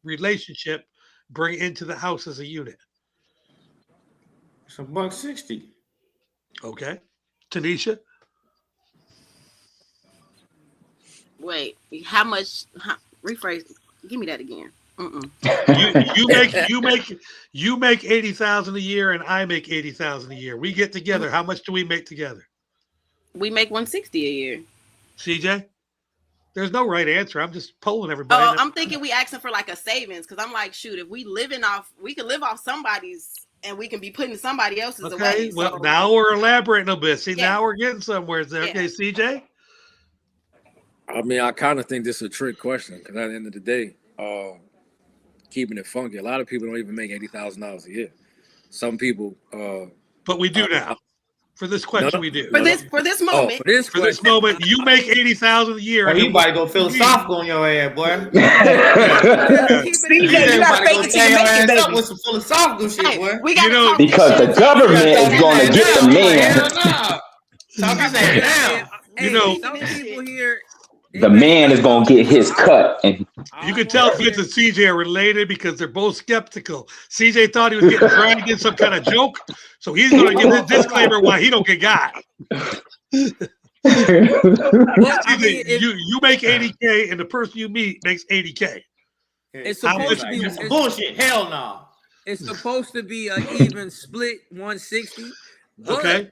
relationship bring into the house as a unit? It's $160. Okay. Taneesha? Wait, how much? Rephrase. Give me that again. You make 80,000 a year and I make 80,000 a year. We get together. How much do we make together? We make 160 a year. CJ? There's no right answer. I'm just polling everybody. Oh, I'm thinking we asking for like a savings because I'm like, shoot, if we can live off somebody's and we can be putting somebody else's Okay, away. well, So, now we're elaborating a bit. See, Yeah. now we're getting somewhere there. Yeah. Okay, CJ? I mean, I kind of think this is a trick question because at the end of the day, keeping it funky, a lot of people don't even make $80,000 a year. Some people, but we do now. For this question, we do. for this moment, For this moment, you make 80,000 a year. Well, you about to go philosophical on your ass, boy. CJ, you gotta fake it till you make it, baby. With some philosophical shit, boy. we got to because the government is going to get the man. Talk his ass now. You know, some people here, The man is going to get his cut. And you can tell Vince and CJ are related because they're both skeptical. CJ thought he was getting dragged in some kind of joke, so he's going to give his disclaimer why he don't get got. Well, I mean, you make 80K and the person you meet makes 80K. it's supposed to be It's some bullshit. Hell no. It's supposed to be an even split 160. But Okay.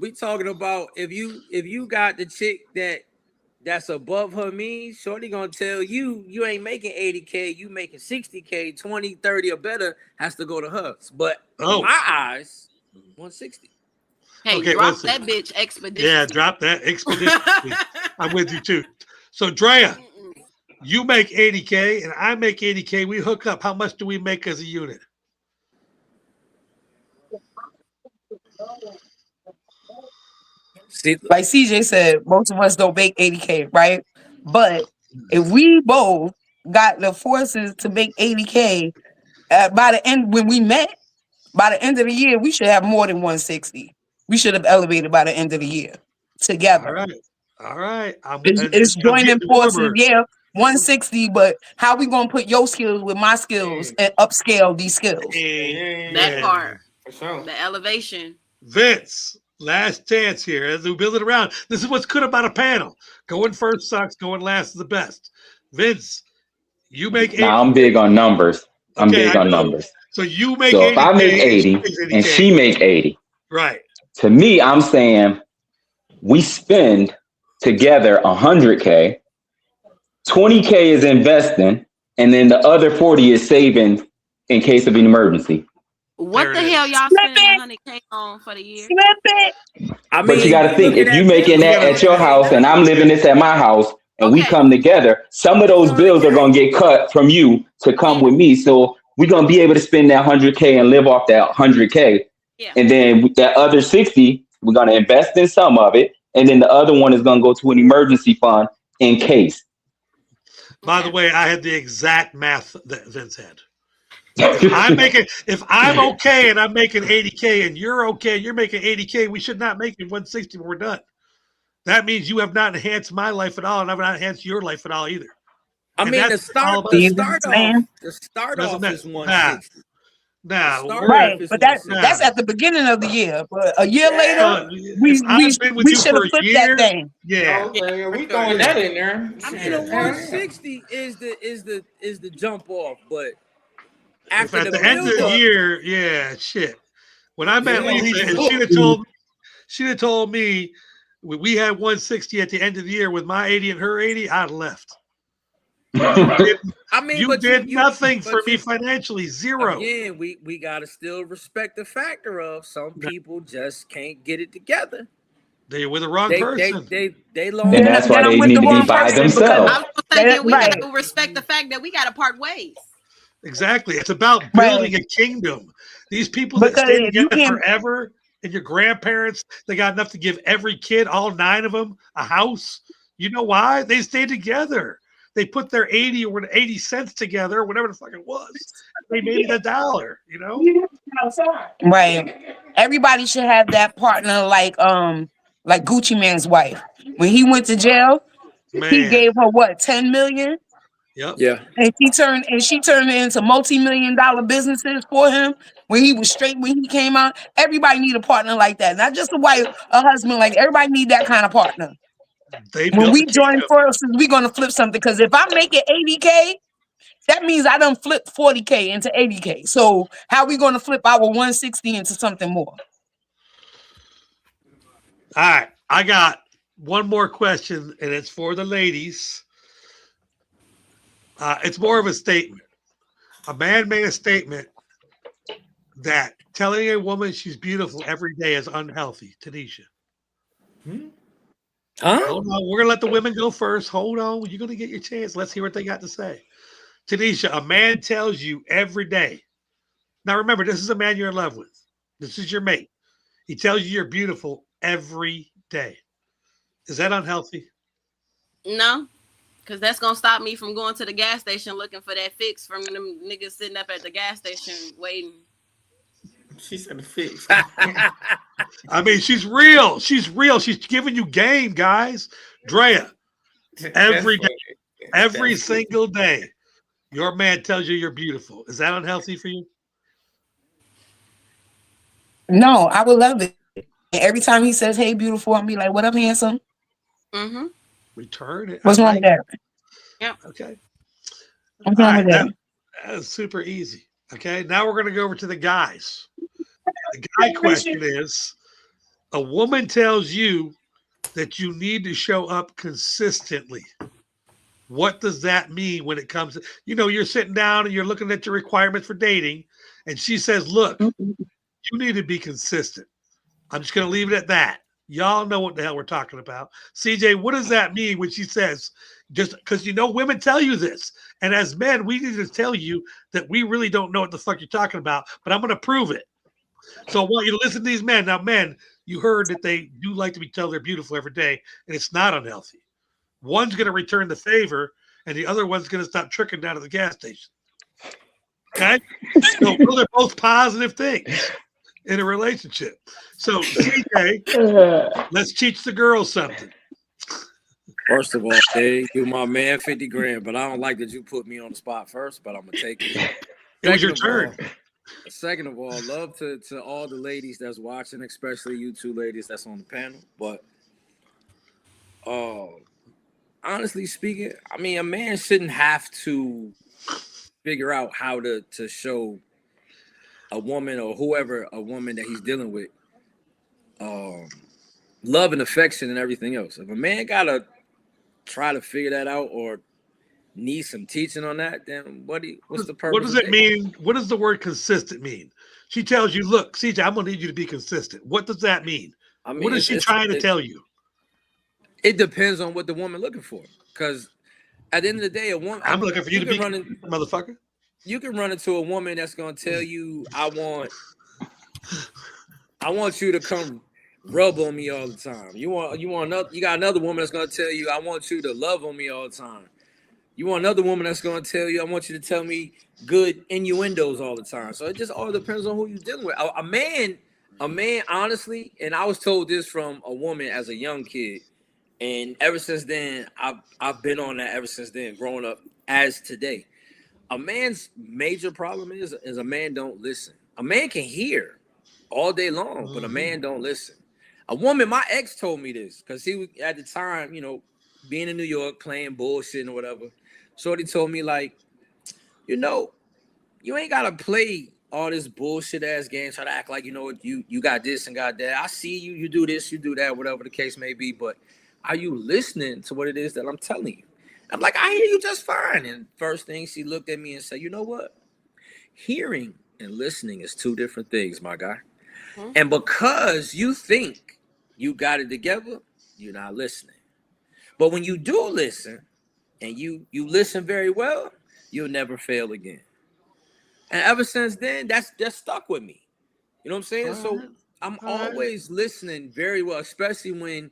we talking about if you got the chick that's above her means, shorty gonna tell you ain't making 80K, you making 60K, 20, 30 or better has to go to her. But in my eyes, 160. Hey, Okay, drop listen. that bitch expeditiously. Yeah, drop that expeditiously. I'm with you too. So, Drea, you make 80K and I make 80K. We hook up. How much do we make as a unit? See, Like CJ said, most of us don't make 80K, right? But if we both got the forces to make 80K, by the end when we met, by the end of the year, we should have more than 160. We should have elevated by the end of the year together. All right. It's joining forces, yeah, 160. But how we gonna put your skills with my skills and upscale these skills? That part, for sure. The elevation. Vince, last chance here as we build it around. This is what's good about a panel. Going first sucks, going last is the best. Vince, you make 80. Now I'm big on numbers. I'm Okay, big I on know. numbers. So you make So 80. if I make 80 and she make 80, right. to me, I'm saying we spend together 100K, 20K is investing, and then the other 40 is saving in case of an emergency. What the hell y'all spending 100K on for the year? I mean, But you got to think, if you making that at your house and I'm living this at my house and we come together, some of those bills are going to get cut from you to come with me. So we're going to be able to spend that 100K and live off that 100K. Yeah. And then that other 60, we're going to invest in some of it. And then the other one is going to go to an emergency fund in case. By the way, I had the exact math that Vince had. If I'm okay and I'm making 80K and you're okay and you're making 80K, we should not make it 160 when we're done. That means you have not enhanced my life at all, and I've not enhanced your life at all either. I And mean, the that's start all off Doesn't is that- 160. Right, but that's at the beginning of the year. But a year later, we should have flipped that thing. Yeah, okay, we throwing that in there. I mean, the 160 is the jump off, but If after at the end of the build-up- year, yeah, shit. When I met Yeah, Lisa and she'd have told me we had 160 at the end of the year with my 80 and her 80, I'd left. I mean, You but did nothing but for me financially, zero. Again, we gotta still respect the factor of some people just can't get it together. They were the wrong person. They long. And that's why they need to be by themselves. I was thinking we got to respect the fact that we got to part ways. Exactly. It's about building a kingdom. These people that stay together forever, and your grandparents, they got enough to give every kid, all 9 of them, a house. You know why? They stay together. they put their 80 or 80 cents together, or whatever the fuck it was. They made it $1, you know? Right. Everybody should have that partner like Gucci Man's wife. When he went to jail, he Man. gave her what, 10 million? Yep. Yeah. And she turned it into multi-million-dollar businesses for him when he was straight when he came out. Everybody need a partner like that. Not just a husband, like everybody need that kind of partner. They When built we the join kingdom. forces, we're gonna flip something. Because if I make it 80K, that means I done flipped 40K into 80K. So how we gonna flip our 160 into something more? All right. I got one more question, and it's for the ladies. It's more of a statement. A man made a statement that telling a woman she's beautiful every day is unhealthy. Taneesha. Huh? Hold on. We're going to let the women go first. Hold on. You're going to get your chance. Let's hear what they got to say. Taneesha, a man tells you every day. Now, remember, this is a man you're in love with. This is your mate. He tells you you're beautiful every day. Is that unhealthy? No, because that's gonna stop me from going to the gas station looking for that fix from them niggas sitting up at the gas station waiting. She said the fix. I mean, she's real. She's real. She's giving you game, guys. Drea, every day, every single day, your man tells you you're beautiful. Is that unhealthy for you? No, I would love it. And every time he says, "Hey, beautiful," I'll be like, "What up, handsome?" Mm-hmm. Return it. What's wrong with that? Yep. Okay. What's All wrong right. with that? That's super easy. Okay. Now we're going to go over to the guys. The guy question is, a woman tells you that you need to show up consistently. What does that mean when it comes to, you're sitting down and you're looking at your requirements for dating, and she says, look, you need to be consistent. I'm just going to leave it at that. Y'all know what the hell we're talking about. CJ, what does that mean when she says, just because women tell you this, and as men, we need to tell you that we really don't know what the fuck you're talking about, but I'm going to prove it. So I want you to listen to these men. Now, men, you heard that they do like to be told they're beautiful every day, and it's not unhealthy. One's going to return the favor, and the other one's going to stop tricking down at the gas station. Okay? So those are both positive things in a relationship. So, CJ, let's teach the girls something. First of all, hey, you my man 50 grand, but I don't like that you put me on the spot first, but I'm going to take it. It was your turn. Second of all, love to all the ladies that's watching, especially you two ladies that's on the panel. But honestly speaking, I mean, a man shouldn't have to figure out how to show a woman or whoever a woman that he's dealing with love and affection and everything else. If a man gotta try to figure that out or need some teaching on that, then what's the purpose? What does it mean? What does the word consistent mean? She tells you, look, CJ, I'm gonna need you to be consistent. What does that mean? I mean, what is she trying to tell you? It depends on what the woman looking for. Because at the end of the day, I'm looking for you to be motherfucker. You can run into a woman that's gonna tell you, I want you to come rub on me all the time. You got another woman that's gonna tell you, I want you to love on me all the time. You want another woman that's gonna tell you, I want you to tell me good innuendos all the time. So it just all depends on who you're dealing with. A man, honestly, and I was told this from a woman as a young kid, and ever since then, I've been on that ever since then, growing up as today. A man's major problem is a man don't listen. A man can hear all day long, but a man don't listen. A woman, my ex told me this because he was at the time, being in New York playing bullshit and whatever. Shorty told me, like, you ain't gotta play all this bullshit ass game, try to act like you got this and got that. I see you do this, you do that, whatever the case may be, but are you listening to what it is that I'm telling you? I'm like, I hear you just fine. And first thing, she looked at me and said, you know what? Hearing and listening is two different things, my guy. Mm-hmm. And because you think you got it together, you're not listening. But when you do listen, and you listen very well, you'll never fail again. And ever since then, that's stuck with me. You know what I'm saying? So I'm always listening very well, especially when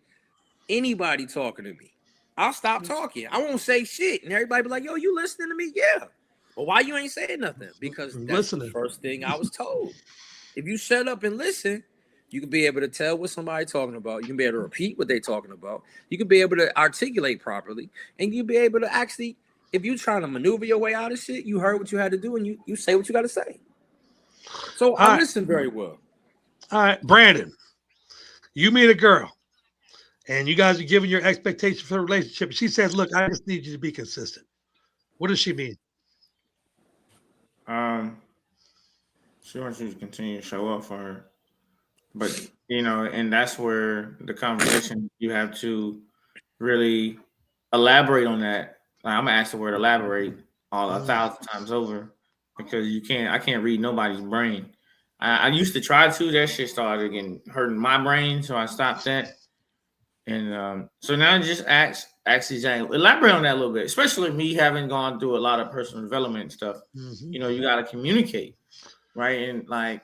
anybody talking to me. I'll stop talking. I won't say shit, and everybody be like, "Yo, you listening to me?" Yeah. Well, why you ain't saying nothing? Because that's the first thing I was told. If you shut up and listen, you can be able to tell what somebody's talking about. You can be able to repeat what they're talking about. You can be able to articulate properly, and you'll be able to actually, if you're trying to maneuver your way out of shit, you heard what you had to do, and you say what you got to say. So I listen very well. All right, Brandon, you meet a girl, and you guys are giving your expectations for the relationship. She says, "Look, I just need you to be consistent." What does she mean? She wants you to continue to show up for her, but and that's where the conversation you have to really elaborate on that. Like, I'm gonna ask the word elaborate all 1,000 times over because I can't read nobody's brain. I used to try to. That shit started getting hurting my brain, so I stopped that. And so now just ask exactly, elaborate on that a little bit, especially me having gone through a lot of personal development stuff. You got to communicate, right? And like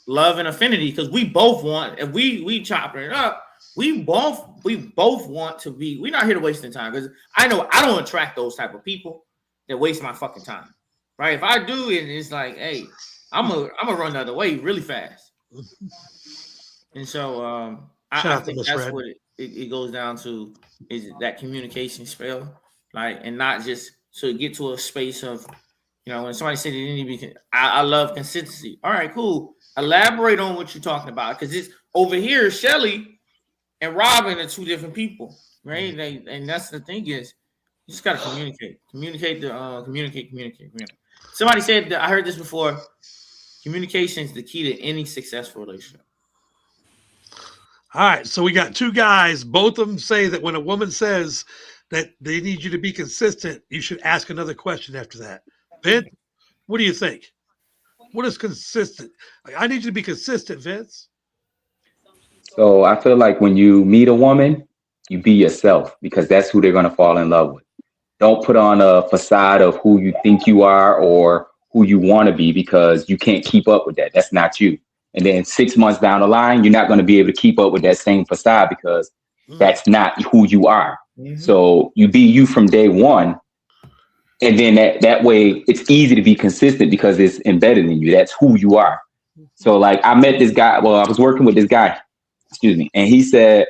love and affinity, because we both want, if we chopping it up, we both want to be. We're not here to waste time, because I know I don't attract those type of people that waste my fucking time, right? If I do it, it's like, hey, I'm gonna run the other way really fast. And so I think that's what it goes down to, is that communication spell, like, and not just to get to a space of, when somebody said it need to be, I love consistency. All right, cool. Elaborate on what you're talking about, because it's over here, Shelly and Robin are two different people, right? And that's the thing, is you just gotta communicate. Communicate. Somebody said that, I heard this before. Communication is the key to any successful relationship. All right, so we got two guys. Both of them say that when a woman says that they need you to be consistent, you should ask another question after that. Vince, what do you think? What is consistent? I need you to be consistent, Vince. So I feel like when you meet a woman, you be yourself, because that's who they're going to fall in love with. Don't put on a facade of who you think you are or who you want to be, because you can't keep up with that. That's not you. And then 6 months down the line, you're not going to be able to keep up with that same facade, because that's not who you are. So you be you from day one. And then that way it's easy to be consistent, because it's embedded in you. That's who you are. So like, I met this guy. Well, I was working with this guy, and he said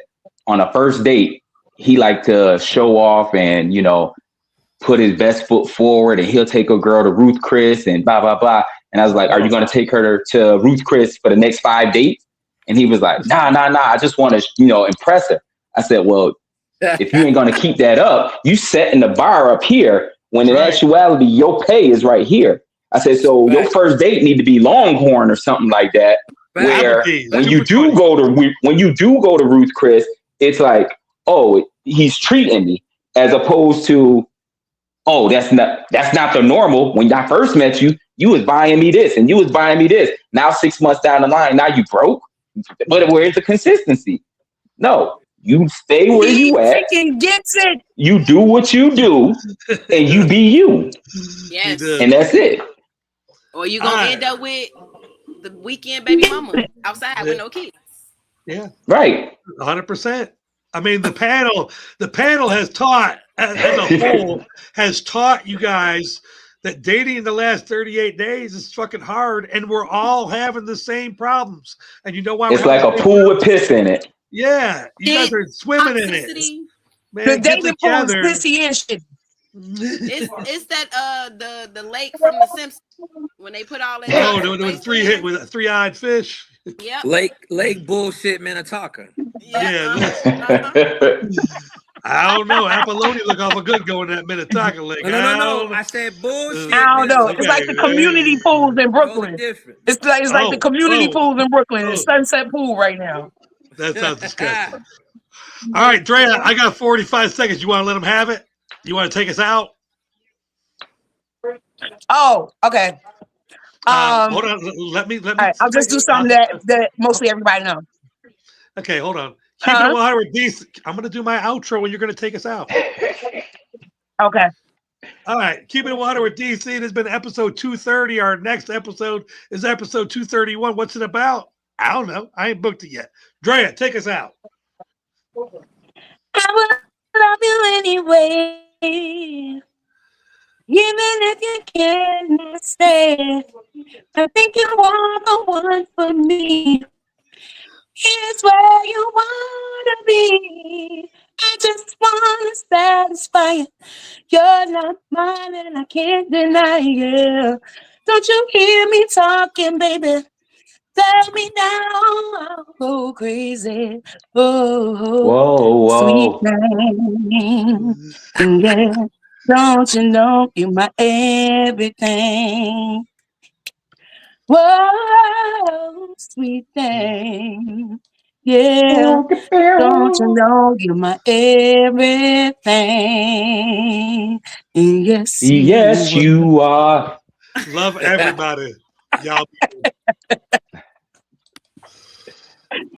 on a first date, he liked to show off and, put his best foot forward, and he'll take a girl to Ruth Chris and blah, blah, blah. And I was like, are you going to take her to Ruth Chris for the next 5 dates? And he was like, nah. I just want to, impress her. I said, well, if you ain't going to keep that up, you setting the bar up here, when in actuality, your pay is right here. I said, so your first date need to be Longhorn or something like that, where when you do go to Ruth Chris, it's like, oh, he's treating me, as opposed to, oh, that's not the normal. When I first met you, you was buying me this and you was buying me this. Now 6 months down the line, now you broke. But where's the consistency? No, you stay where you at. Gets it. You do what you do, and you be you. Yes. And that's it. Or you gonna end up with the weekend baby mama outside with no kids. Yeah. Right. 100%. I mean, the panel has taught, as a whole, has taught you guys that dating in the last 38 days is fucking hard, and we're all having the same problems. And you know why? It's like a pool with piss in it. Yeah, you guys are swimming in it. Man, the dating pool is pissy and shit. It's that the lake from The Simpsons, when they put all that. Oh, there was a three-eyed fish. Yep. Lake bullshit Minnetonka. Yeah. I don't know. Apollonia look awful good going to that Minnetonka Lake. No. I said bullshit. I don't know. It's like the community pools in Brooklyn. It's like the community pools in Brooklyn. It's Sunset Pool right now. That sounds disgusting. All right, Drea, I got 45 seconds. You want to let them have it? You want to take us out? Oh, okay. Hold on. Let me. All right, I'll just do something that mostly everybody knows. Okay, hold on. Keep it 100 decent. I'm going to do my outro, and you're going to take us out. Okay. All right. Keep it 100 with DC. It has been episode 230. Our next episode is episode 231. What's it about? I don't know. I ain't booked it yet. Drea, take us out. I love you anyway. Even if you cannot stay, I think you are the one for me. Here's where you wanna be. I just wanna satisfy you. You're not mine and I can't deny you. Don't you hear me talking, baby? Tell me now, I'll go crazy. Oh, Whoa, sweet whoa. thing. Yeah. Don't you know you're my everything? Whoa, sweet thing. Yeah. Don't you know you're my everything? Yes, Yes, you you are. Love everybody. Y'all.